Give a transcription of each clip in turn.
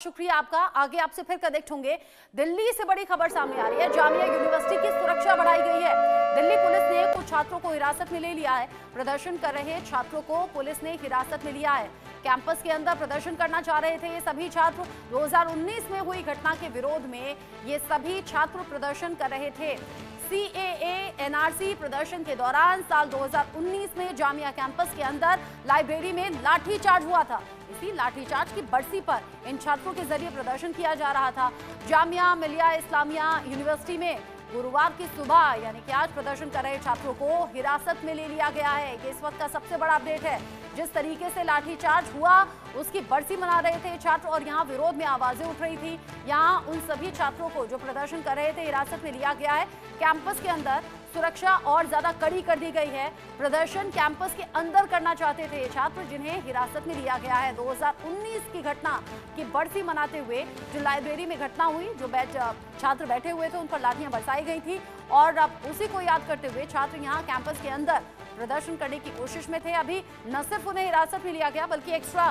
शुक्रिया आपका। आगे आपसे फिर कनेक्ट होंगे। दिल्ली से बड़ी खबर सामने आ रही है। जामिया यूनिवर्सिटी की सुरक्षा बढ़ाई गई है। दिल्ली पुलिस ने कुछ छात्रों को हिरासत में ले लिया है। प्रदर्शन कर रहे छात्रों को पुलिस ने हिरासत में लिया है। कैंपस के अंदर प्रदर्शन करना चाह रहे थे ये सभी छात्र। 2019 में हुई घटना के विरोध में ये सभी छात्र प्रदर्शन कर रहे थे। CAA NRC प्रदर्शन के दौरान साल 2019 में जामिया कैंपस के अंदर लाइब्रेरी में लाठीचार्ज हुआ था। इसी लाठीचार्ज की बरसी पर इन छात्रों के जरिए प्रदर्शन किया जा रहा था। जामिया मिलिया इस्लामिया यूनिवर्सिटी में गुरुवार की सुबह यानी कि आज प्रदर्शन कर रहे छात्रों को हिरासत में ले लिया गया है। ये इस वक्त का सबसे बड़ा अपडेट है। जिस तरीके से लाठीचार्ज हुआ उसकी बरसी मना रहे थे छात्र और यहाँ विरोध में आवाजें उठ रही थी। यहाँ उन सभी छात्रों को जो प्रदर्शन कर रहे थे हिरासत में लिया गया है। कैंपस के अंदर सुरक्षा और ज्यादा कड़ी कर दी गई है। प्रदर्शन कैंपस के अंदर करना चाहते थे ये छात्र जिन्हें हिरासत में लिया गया है। 2019 की घटना की बरसी मनाते हुए जो लाइब्रेरी में घटना हुई, जो छात्र बैठे हुए थे उन पर लाठियां बरसाई गई थी और अब उसी को याद करते हुए छात्र यहाँ कैंपस के अंदर प्रदर्शन करने की कोशिश में थे। अभी न सिर्फ उन्हें हिरासत में लिया गया बल्कि एक्स्ट्रा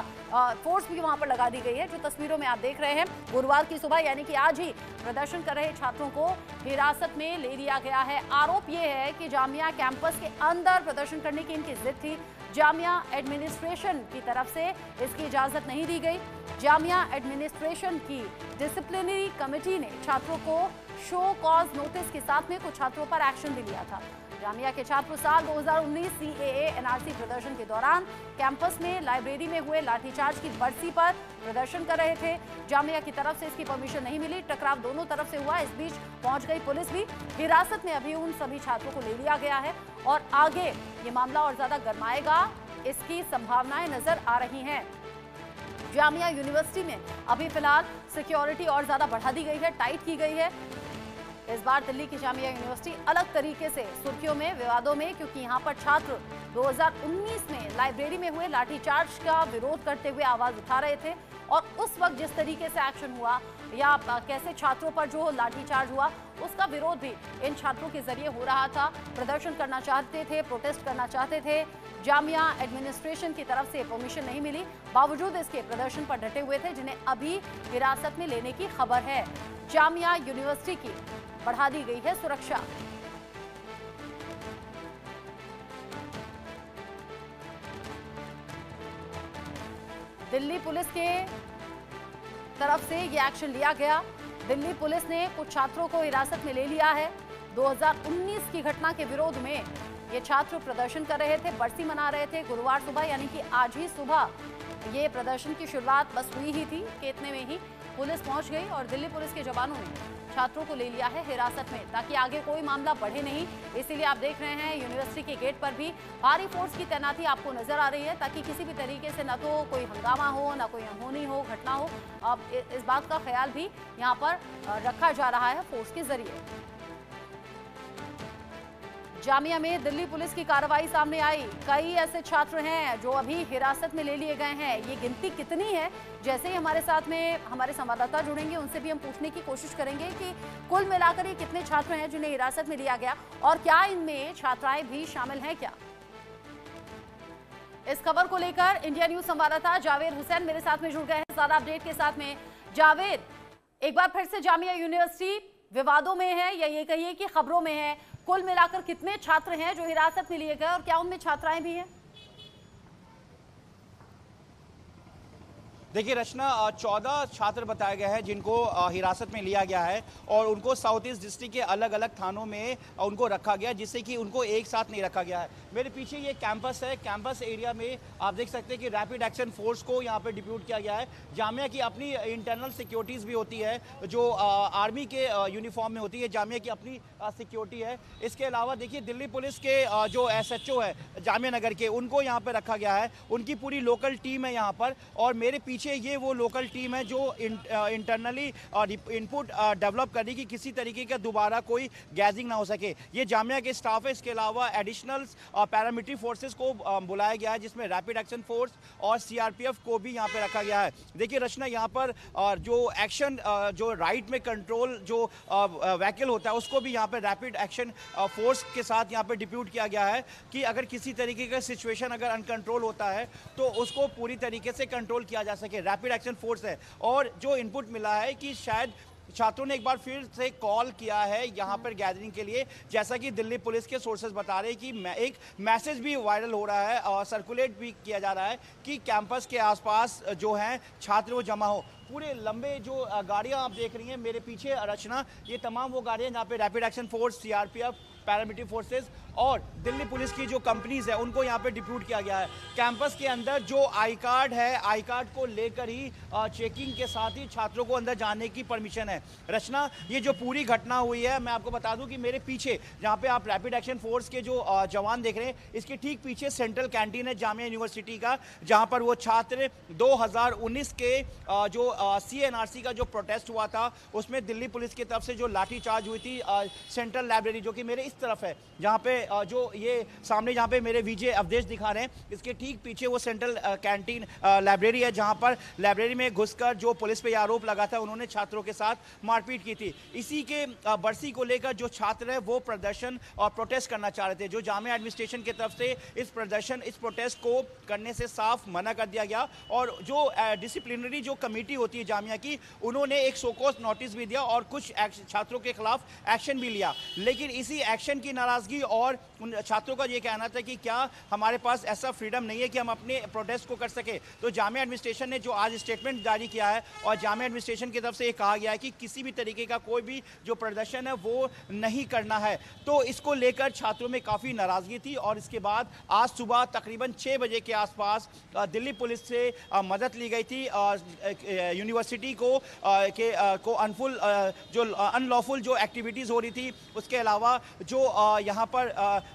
फोर्स भी वहां पर लगा दी गई है, जो तस्वीरों में आप देख रहे हैं। गुरुवार की सुबह यानी कि आज ही प्रदर्शन कर रहे छात्रों को हिरासत में ले लिया गया है। आरोप ये है कि जामिया कैंपस के अंदर प्रदर्शन करने की इनकी जिद थी। जामिया एडमिनिस्ट्रेशन की तरफ से इसकी इजाजत नहीं दी गई। जामिया एडमिनिस्ट्रेशन की डिसिप्लिनरी कमेटी ने छात्रों को शो कॉज नोटिस के साथ में कुछ छात्रों पर एक्शन भी लिया था। जामिया के छात्र साल 2019 CAA NRC प्रदर्शन के दौरान कैंपस में लाइब्रेरी में हुए लाठीचार्ज की बरसी पर प्रदर्शन कर रहे थे। जामिया की तरफ से इसकी परमिशन नहीं मिली। टकराव दोनों तरफ से हुआ। इस बीच पहुंच गई पुलिस भी। हिरासत में अभी उन सभी छात्रों को ले लिया गया है और आगे ये मामला और ज्यादा गरमाएगा इसकी संभावनाएं नजर आ रही हैं। जामिया यूनिवर्सिटी में अभी फिलहाल सिक्योरिटी और ज्यादा बढ़ा दी गई है, टाइट की गई है। इस बार दिल्ली की जामिया यूनिवर्सिटी अलग तरीके से सुर्खियों में, विवादों में, क्योंकि यहाँ पर छात्र 2019 में लाइब्रेरी में हुए लाठीचार्ज का विरोध करते हुए आवाज उठा रहे थे और उस वक्त जिस तरीके से एक्शन हुआ या कैसे छात्रों पर जो लाठीचार्ज हुआ उसका विरोध भी इन छात्रों के जरिए हो रहा था। प्रदर्शन करना चाहते थे, प्रोटेस्ट करना चाहते थे। जामिया एडमिनिस्ट्रेशन की तरफ से परमिशन नहीं मिली, बावजूद इसके प्रदर्शन पर डटे हुए थे, जिन्हें अभी हिरासत में लेने की खबर है। जामिया यूनिवर्सिटी की बढ़ा दी गई है सुरक्षा। दिल्ली पुलिस के तरफ से यह एक्शन लिया गया। दिल्ली पुलिस ने कुछ छात्रों को हिरासत में ले लिया है। 2019 की घटना के विरोध में ये छात्र प्रदर्शन कर रहे थे, बरसी मना रहे थे। गुरुवार सुबह यानी कि आज ही सुबह ये प्रदर्शन की शुरुआत बस हुई ही थी कि इतने में ही पुलिस पहुंच गई और दिल्ली पुलिस के जवानों ने छात्रों को ले लिया है हिरासत में ताकि आगे कोई मामला बढ़े नहीं। इसीलिए आप देख रहे हैं यूनिवर्सिटी के गेट पर भी भारी फोर्स की तैनाती आपको नजर आ रही है ताकि किसी भी तरीके से ना तो कोई हंगामा हो, ना कोई अनहोनी हो, घटना हो। अब इस बात का ख्याल भी यहाँ पर रखा जा रहा है फोर्स के जरिए। जामिया में दिल्ली पुलिस की कार्रवाई सामने आई। कई ऐसे छात्र हैं जो अभी हिरासत में ले लिए गए हैं। ये गिनती कितनी है, जैसे ही हमारे साथ में हमारे संवाददाता जुड़ेंगे उनसे भी हम पूछने की कोशिश करेंगे कि कुल मिलाकर ये कितने छात्र हैं जिन्हें हिरासत में लिया गया और क्या इनमें छात्राएं भी शामिल हैं क्या। इस खबर को लेकर इंडिया न्यूज संवाददाता जावेद हुसैन मेरे साथ में जुड़ गए हैं ज्यादा अपडेट के साथ में। जावेद, एक बार फिर से जामिया यूनिवर्सिटी विवादों में है या ये कहिए कि खबरों में है। कुल मिलाकर कितने छात्र हैं जो हिरासत में लिए गए और क्या उनमें छात्राएं भी हैं? देखिए रचना, 14 छात्र बताया गया है जिनको हिरासत में लिया गया है और उनको साउथ ईस्ट डिस्ट्रिक्ट के अलग अलग थानों में उनको रखा गया, जिससे कि उनको एक साथ नहीं रखा गया है। मेरे पीछे ये कैंपस है। कैंपस एरिया में आप देख सकते हैं कि रैपिड एक्शन फोर्स को यहाँ पे डिप्यूट किया गया है। जामिया की अपनी इंटरनल सिक्योरिटीज़ भी होती है जो आर्मी के यूनिफॉर्म में होती है। जामिया की अपनी सिक्योरिटी है। इसके अलावा देखिए दिल्ली पुलिस के जो SHO है जामिया नगर के, उनको यहाँ पर रखा गया है। उनकी पूरी लोकल टीम है यहाँ पर और मेरे पीछे ये वो लोकल टीम है जो इंटरनली इनपुट डेवलप करने की किसी तरीके का दोबारा कोई गैजिंग ना हो सके। ये जामिया के स्टाफ है। इसके अलावा एडिशनल पैरामिलिट्री फोर्सेस को बुलाया गया है, जिसमें रैपिड एक्शन फोर्स और CRPF को भी यहाँ पे रखा गया है। देखिए रचना, यहाँ पर जो एक्शन जो राइट में कंट्रोल जो व्हीकल होता है उसको भी यहाँ पे रैपिड एक्शन फोर्स के साथ यहाँ पे डिप्यूट किया गया है कि अगर किसी तरीके का सिचुएशन अगर अनकंट्रोल होता है तो उसको पूरी तरीके से कंट्रोल किया जा सके। सके। रैपिड एक्शन फोर्स है और जो इनपुट मिला है कि शायद छात्रों ने एक बार फिर से कॉल किया है यहाँ पर गैदरिंग के लिए, जैसा कि दिल्ली पुलिस के सोर्सेज बता रहे हैं कि एक मैसेज भी वायरल हो रहा है और सर्कुलेट भी किया जा रहा है कि कैंपस के आसपास जो हैं छात्र वो जमा हो। पूरे लंबे जो गाड़ियां आप देख रही हैं मेरे पीछे रचना, ये तमाम वो गाड़ियां जहाँ पे rapid action force, CRPF, paramilitary forces और दिल्ली पुलिस की जो कंपनीज है उनको यहाँ पे डिप्यूट किया गया है। कैंपस के अंदर जो आई कार्ड है, आई कार्ड को लेकर ही चेकिंग के साथ ही छात्रों को अंदर जाने की परमिशन है। रचना, ये जो पूरी घटना हुई है, मैं आपको बता दूं कि मेरे पीछे जहाँ पे आप रैपिड एक्शन फोर्स के जो जवान देख रहे हैं, इसके ठीक पीछे सेंट्रल कैंटीन है जामिया यूनिवर्सिटी का, जहाँ पर वो छात्र 2019 के जो CNRC का जो प्रोटेस्ट हुआ था उसमें दिल्ली पुलिस की तरफ से जो लाठीचार्ज हुई थी सेंट्रल लाइब्रेरी, जो कि मेरे इस तरफ है, जहाँ पे जो ये सामने जहाँ पे मेरे विजय अवधेश दिखा रहे हैं, इसके ठीक पीछे वो सेंट्रल कैंटीन लाइब्रेरी है, जहाँ पर लाइब्रेरी में घुसकर जो पुलिस पे आरोप लगा था उन्होंने छात्रों के साथ मारपीट की थी। इसी के बरसी को लेकर जो छात्र है वो प्रदर्शन और प्रोटेस्ट करना चाह रहे थे, जो जामिया एडमिनिस्ट्रेशन की तरफ से इस प्रोटेस्ट को करने से साफ मना कर दिया गया और जो डिसिप्लिनरी जो कमेटी होती है जामिया की, उन्होंने एक शोकॉज नोटिस भी दिया और कुछ छात्रों के खिलाफ एक्शन भी लिया। लेकिन इसी एक्शन की नाराजगी और उन छात्रों का ये कहना था कि क्या हमारे पास ऐसा फ्रीडम नहीं है कि हम अपने प्रोटेस्ट को कर सके, तो जामिया एडमिनिस्ट्रेशन ने जो आज स्टेटमेंट जारी किया है और जामिया एडमिनिस्ट्रेशन की तरफ से ये कहा गया है कि किसी भी तरीके का कोई भी जो प्रदर्शन है वो नहीं करना है। तो इसको लेकर छात्रों में काफ़ी नाराजगी थी और इसके बाद आज सुबह तकरीबन 6 बजे के आसपास दिल्ली पुलिस से मदद ली गई थी यूनिवर्सिटी को अनलॉफुल जो एक्टिविटीज़ हो रही थी, उसके अलावा जो यहाँ पर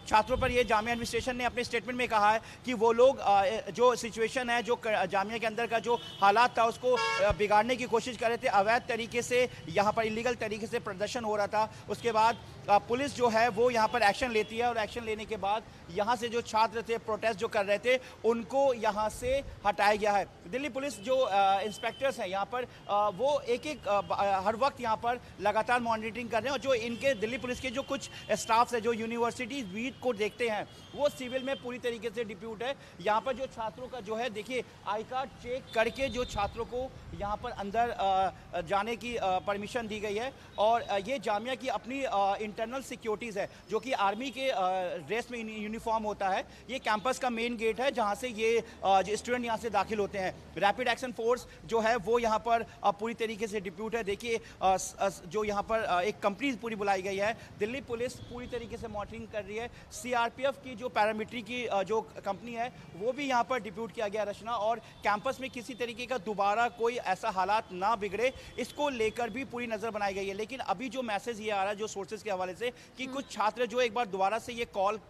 छात्रों पर ये जामिया एडमिनिस्ट्रेशन ने अपने स्टेटमेंट में कहा है कि वो लोग जो सिचुएशन है, जो जामिया के अंदर का जो हालात था उसको बिगाड़ने की कोशिश कर रहे थे। अवैध तरीके से यहाँ पर इलीगल तरीके से प्रदर्शन हो रहा था। उसके बाद पुलिस जो है वो यहाँ पर एक्शन लेती है और एक्शन लेने के बाद यहाँ से जो छात्र थे प्रोटेस्ट जो कर रहे थे उनको यहाँ से हटाया गया है। दिल्ली पुलिस जो इंस्पेक्टर्स हैं यहाँ पर वो एक हर वक्त यहाँ पर लगातार मॉनिटरिंग कर रहे हैं और जो इनके दिल्ली पुलिस के जो कुछ स्टाफ है जो यूनिवर्सिटी वीक को देखते हैं वो सिविल में पूरी तरीके से डिप्यूट है। यहाँ पर जो छात्रों का जो है देखिए आई कार्ड चेक करके जो छात्रों को यहाँ पर अंदर जाने की परमिशन दी गई है और ये जामिया की अपनी इंटरनल सिक्योरिटीज़ है जो कि आर्मी के ड्रेस में यूनिफॉर्म होता है। ये कैंपस का मेन गेट है जहाँ से ये स्टूडेंट यहाँ से दाखिल होते हैं। रैपिड एक्शन फोर्स जो है वो यहाँ पर पूरी तरीके से डिप्यूट है। देखिए जो यहाँ पर एक कंपनी पूरी बुलाई गई है, दिल्ली पुलिस पूरी तरीके से मॉनिटरिंग कर रही है। सीआरपीएफ की जो पैरामिलिट्री की जो कंपनी है वो भी यहाँ पर डिप्यूट किया गया रचना, और कैंपस में किसी तरीके का दोबारा कोई ऐसा हालात ना बिगड़े इसको लेकर भी पूरी नज़र बनाई गई है। लेकिन अभी जो मैसेज ये आ रहा है जो सोर्सेज के हवाले से कि कुछ छात्र जो एक बार दोबारा से ये कॉल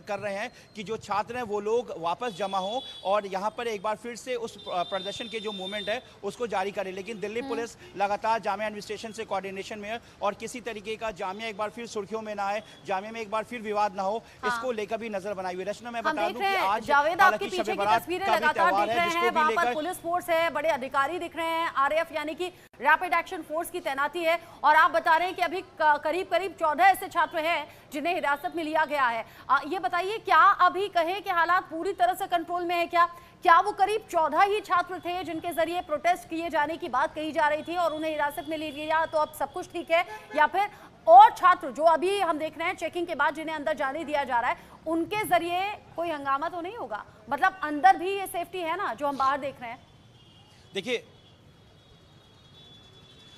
कर रहे हैं कि जो छात्र हैं वो लोग वापस जमा हों और यहाँ पर एक बार फिर से उस प्रदर्शन के जो मूवमेंट है उसको जारी करें। लेकिन दिल्ली पुलिस लगातार जामिया एडमिनिस्ट्रेशन से कोऑर्डिनेशन में है और किसी तरीके का जामिया एक बार फिर सुर्खियों में ना आए, जामिया में एक बार फिर विवाद ना हो, इसको लेकर भी नजर बनाई हुई। रचना, मैं बता दूं कि आज जावेद आपके पीछे की तस्वीरें लगातार दिख रहे हैं, वहां पर पुलिस फोर्स है, बड़े अधिकारी दिख रहे हैं, आरएएफ यानी कि रैपिड एक्शन फोर्स की तैनाती है और आप बता रहे हैं कि अभी करीब 14 ऐसे छात्र हैं जिन्हें हिरासत में लिया गया है। ये बताइए, क्या अभी कहे कि हालात पूरी तरह से कंट्रोल में है? क्या वो करीब 14 ही छात्र थे जिनके जरिए प्रोटेस्ट किए जाने की बात कही जा रही थी और उन्हें हिरासत में ले लिया तो अब सब कुछ ठीक है, या फिर और छात्र जो अभी हम देख रहे हैं चेकिंग के बाद जिन्हें अंदर जाने दिया जा रहा है उनके जरिए कोई हंगामा तो नहीं होगा? मतलब अंदर भी ये सेफ्टी है ना जो हम बाहर देख रहे हैं?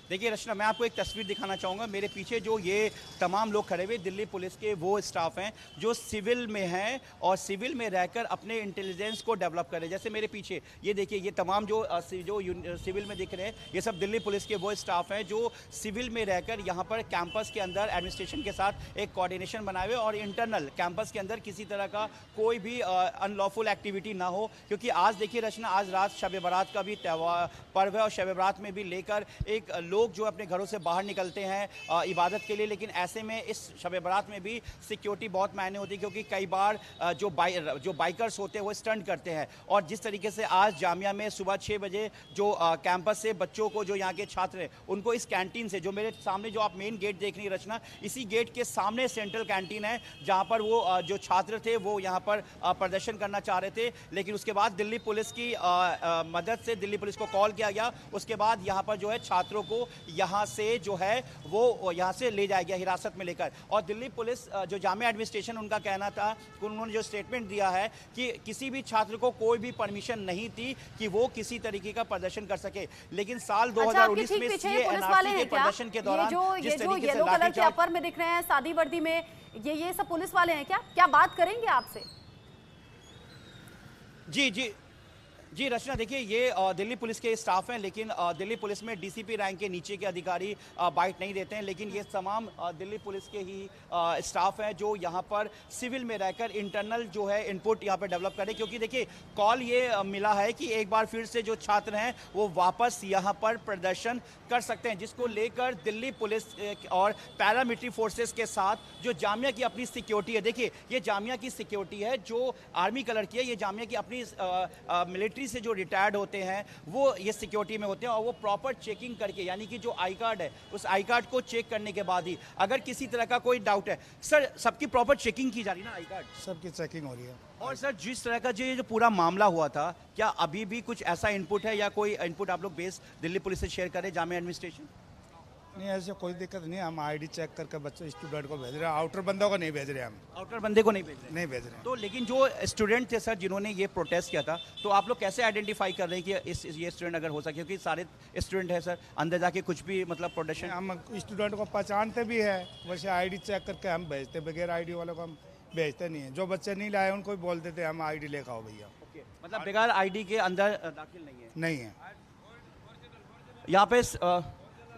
देखिए रचना, मैं आपको एक तस्वीर दिखाना चाहूँगा। मेरे पीछे जो ये तमाम लोग खड़े हुए दिल्ली पुलिस के वो स्टाफ हैं जो सिविल में हैं और सिविल में रहकर अपने इंटेलिजेंस को डेवलप कर रहे हैं। जैसे मेरे पीछे ये देखिए, ये तमाम जो सिविल में दिख रहे हैं ये सब दिल्ली पुलिस के वो स्टाफ हैं जो सिविल में रहकर यहाँ पर कैंपस के अंदर एडमिनिस्ट्रेशन के साथ एक कोऑर्डिनेशन बनाए हुए और इंटरनल कैंपस के अंदर किसी तरह का कोई भी अनलॉफुल एक्टिविटी ना हो। क्योंकि आज देखिए रचना, आज रात शब बारात का भी पर्व है और शब बारात में भी लेकर एक लोग जो अपने घरों से बाहर निकलते हैं इबादत के लिए, लेकिन ऐसे में इस शब बारात में भी सिक्योरिटी बहुत मायने होती है, क्योंकि कई बार जो बाइकर्स होते हैं वो स्टंट करते हैं। और जिस तरीके से आज जामिया में सुबह 6 बजे जो कैंपस से बच्चों को, जो यहाँ के छात्र हैं, उनको इस कैंटीन से, जो मेरे सामने जो आप मेन गेट देख रही रचना, इसी गेट के सामने सेंट्रल कैंटीन है, जहाँ पर वो जो छात्र थे वो यहाँ पर प्रदर्शन करना चाह रहे थे। लेकिन उसके बाद दिल्ली पुलिस की मदद से दिल्ली पुलिस को कॉल किया गया, उसके बाद यहाँ पर जो है छात्रों को यहाँ से जो है वो यहाँ से ले जाया गया हिरासत में लेकर। और दिल्ली पुलिस जो जामिया एडमिनिस्ट्रेशन, उनका कहना था, उन्होंने जो स्टेटमेंट दिया है कि किसी भी छात्र को कोई भी परमिशन नहीं थी कि वो किसी तरीके का प्रदर्शन कर सके। लेकिन साल 2019 में एनआरसी के प्रदर्शन के दौरान ये जो येलो कलर के अपर में दिख रहे हैं सादी वर्दी में, ये सब पुलिस वाले हैं क्या बात करेंगे आपसे? जी रचना, देखिए ये दिल्ली पुलिस के स्टाफ हैं, लेकिन दिल्ली पुलिस में डीसीपी रैंक के नीचे के अधिकारी बाइट नहीं देते हैं। लेकिन ये तमाम दिल्ली पुलिस के ही स्टाफ हैं जो यहाँ पर सिविल में रहकर इंटरनल जो है इनपुट यहाँ पर डेवलप करें। क्योंकि देखिए कॉल ये मिला है कि एक बार फिर से जो छात्र हैं वो वापस यहाँ पर प्रदर्शन कर सकते हैं, जिसको लेकर दिल्ली पुलिस और पैरामिलिट्री फोर्सेस के साथ जो जामिया की अपनी सिक्योरिटी है, देखिए ये जामिया की सिक्योरिटी है जो आर्मी कलर की है, ये जामिया की अपनी मिलिट्री से जो रिटायर्ड होते हैं वो ये सिक्योरिटी में होते हैं, और वो प्रॉपर चेकिंग करके, यानी कि जो आई कार्ड है उस आई कार्ड को चेक करने के बाद ही अगर किसी तरह का कोई डाउट है, सर सबकी प्रॉपर चेकिंग की जा रही है ना, आई कार्ड सबकी चेकिंग हो रही है। और सर जिस तरह का जो पूरा मामला हुआ था, क्या अभी भी कुछ ऐसा इनपुट है या कोई इनपुट आप लोग बेस दिल्ली पुलिस से शेयर करें जामिया एडमिनिस्ट्रेशन? नहीं, ऐसे कोई दिक्कत नहीं, हम आईडी चेक करके बच्चे स्टूडेंट को भेज रहे हैं, आउटर बंदों को नहीं भेज रहे, हम आउटर बंदे को नहीं भेज रहे हैं। तो लेकिन जो स्टूडेंट थे सर जिन्होंने ये प्रोटेस्ट किया था, तो आप लोग कैसे आइडेंटिफाई कर रहे हैं कि ये स्टूडेंट अगर हो सके, क्योंकि सारे स्टूडेंट है सर, अंदर जाके कुछ भी मतलब प्रोटेक्शन? हम स्टूडेंट को पहचानते भी है, वैसे आईडी चेक करके हम भेजते, बगैर आईडी वालों को हम भेजते नहीं है। जो बच्चे नहीं लाए उनको भी बोल देते हम आईडी लेकर आओ भैया। मतलब बगैर आईडी के अंदर दाखिल नहीं है।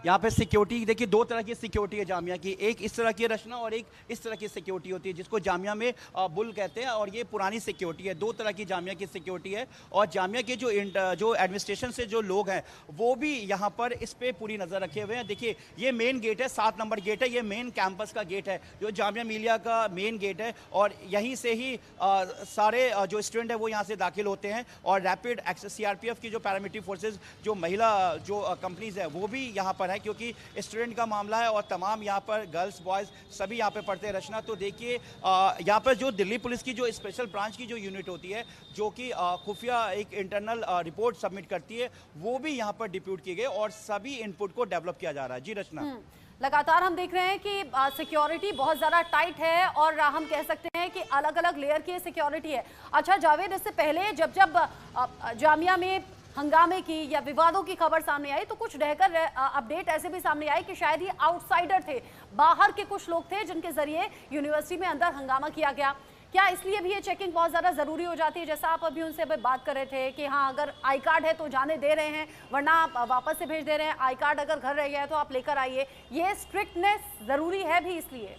यहाँ पे सिक्योरिटी देखिए, दो तरह की सिक्योरिटी है जामिया की, एक इस तरह की रचना और एक इस तरह की सिक्योरिटी होती है जिसको जामिया में बुल कहते हैं, और ये पुरानी सिक्योरिटी है। दो तरह की जामिया की सिक्योरिटी है, और जामिया के जो एडमिनिस्ट्रेशन से जो लोग हैं वो भी यहाँ पर इस पे पूरी नज़र रखे हुए हैं। देखिए ये मेन गेट है, 7 नंबर गेट है, ये मेन कैंपस का गेट है, जो जामिया मिलिया का मेन गेट है, और यहीं से ही सारे जो स्टूडेंट है वो यहाँ से दाखिल होते हैं। और रैपिड एक्सेस सीआरपीएफ की जो पैरामिलिट्री फोर्सेज, जो महिला जो कंपनीज है वो भी यहाँ पर है, क्योंकि स्टूडेंट का मामला है और तमाम यहाँ पर गर्ल्स बॉयज़ सभी यहाँ पे पढ़ते हैं रचना। तो देखिए यहाँ पर जो दिल्ली पुलिस की जो स्पेशल ब्रांच की जो यूनिट होती है, जो कि खुफिया एक इंटरनल रिपोर्ट सबमिट करती है, वो भी यहाँ पर डिप्यूट की गई और सभी इनपुट को डेवलप किया जा रहा है। जी रचना, लगातार हम देख रहे हैं कि सिक्योरिटी बहुत ज़्यादा टाइट है, और हम कह सकते हैं कि अलग अलग लेयर की सिक्योरिटी है। अच्छा जावेद, इससे पहले जब जामिया में हंगामे की या विवादों की खबर सामने आई, तो कुछ रहकर अपडेट ऐसे भी सामने आई कि शायद ये आउटसाइडर थे, बाहर के कुछ लोग थे जिनके जरिए यूनिवर्सिटी में अंदर हंगामा किया गया। क्या इसलिए भी ये चेकिंग बहुत ज़्यादा ज़रूरी हो जाती है, जैसा आप अभी उनसे बात कर रहे थे कि हाँ अगर आई कार्ड है तो जाने दे रहे हैं, वरना आप वापस से भेज दे रहे हैं, आई कार्ड अगर घर रह गया है तो आप लेकर आइए, ये स्ट्रिक्टनेस ज़रूरी है भी इसलिए?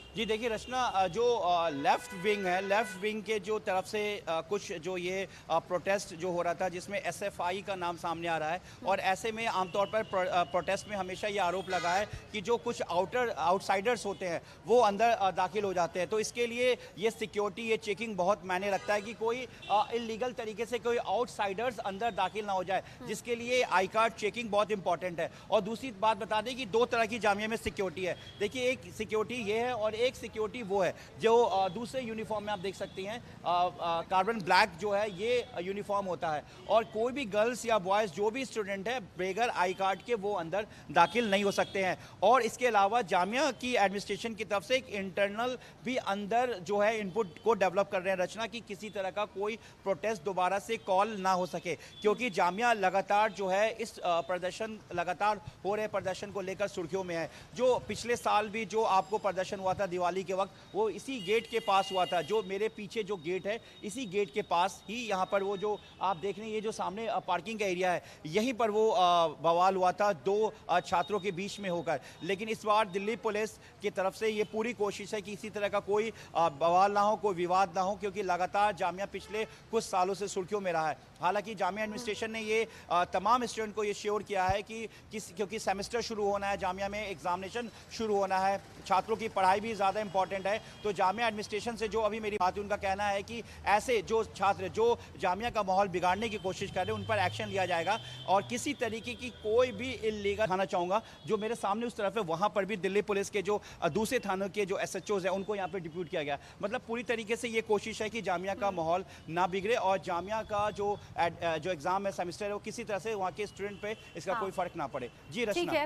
जी देखिए रचना, जो लेफ्ट विंग है, लेफ्ट विंग के जो तरफ से कुछ जो ये प्रोटेस्ट जो हो रहा था, जिसमें एसएफआई का नाम सामने आ रहा है, और ऐसे में आमतौर पर प्रोटेस्ट में हमेशा ये आरोप लगा है कि जो कुछ आउटसाइडर्स होते हैं वो अंदर दाखिल हो जाते हैं। तो इसके लिए ये सिक्योरिटी, ये चेकिंग बहुत मायने रखता है कि कोई इलीगल तरीके से कोई आउटसाइडर्स अंदर दाखिल ना हो जाए, जिसके लिए आई कार्ड चेकिंग बहुत इंपॉर्टेंट है। और दूसरी बात बता दें कि दो तरह की जामिया में सिक्योरिटी है। देखिए एक सिक्योरिटी ये है और एक सिक्योरिटी वो है जो दूसरे यूनिफॉर्म में आप देख सकती हैं, कार्बन ब्लैक जो है ये यूनिफॉर्म होता है, और कोई भी गर्ल्स या बॉयज़ जो भी स्टूडेंट है बगैर आई कार्ड के वो अंदर दाखिल नहीं हो सकते हैं। और इसके अलावा जामिया की एडमिनिस्ट्रेशन की तरफ से एक इंटरनल भी अंदर जो है इनपुट को डेवलप कर रहे हैं रचना, की किसी तरह का कोई प्रोटेस्ट दोबारा से कॉल ना हो सके, क्योंकि जामिया लगातार जो है इस लगातार हो रहे प्रदर्शन को लेकर सुर्खियों में है। जो पिछले साल भी जो आपको प्रदर्शन हुआ था दिवाली के वक्त, वो इसी गेट के पास हुआ था। जो मेरे पीछे जो गेट है, इसी गेट के पास ही यहाँ पर वो जो आप देख रहे हैं, ये जो सामने पार्किंग का एरिया है, यहीं पर वो बवाल हुआ था दो छात्रों के बीच में होकर। लेकिन इस बार दिल्ली पुलिस की तरफ से ये पूरी कोशिश है कि इसी तरह का कोई बवाल ना हो, कोई विवाद ना हो, क्योंकि लगातार जामिया पिछले कुछ सालों से सुर्खियों में रहा है। हालांकि जामिया एडमिनिस्ट्रेशन ने ये तमाम स्टूडेंट को ये श्योर किया है कि क्योंकि सेमेस्टर शुरू होना है, जामिया में एग्जामिनेशन शुरू होना है, छात्रों की पढ़ाई भी ज़्यादा इंपॉर्टेंट है, तो जामिया एडमिनिस्ट्रेशन से जो अभी मेरी बात है, उनका कहना है कि ऐसे जो छात्र जो जामिया का माहौल बिगाड़ने की कोशिश कर रहे हैं, उन पर एक्शन लिया जाएगा। और किसी तरीके की कोई भी इल्लीगल थाना चाहूँगा, जो मेरे सामने उस तरफ है, वहाँ पर भी दिल्ली पुलिस के जो दूसरे थानों के जो SHOs हैं, उनको यहाँ पर डिप्यूट किया गया। मतलब पूरी तरीके से ये कोशिश है कि जामिया का माहौल ना बिगड़े और जामिया का जो एग्ज़ाम है, सेमेस्टर है, वो किसी तरह से वहाँ के स्टूडेंट पे इसका कोई फर्क ना पड़े। जी रचना।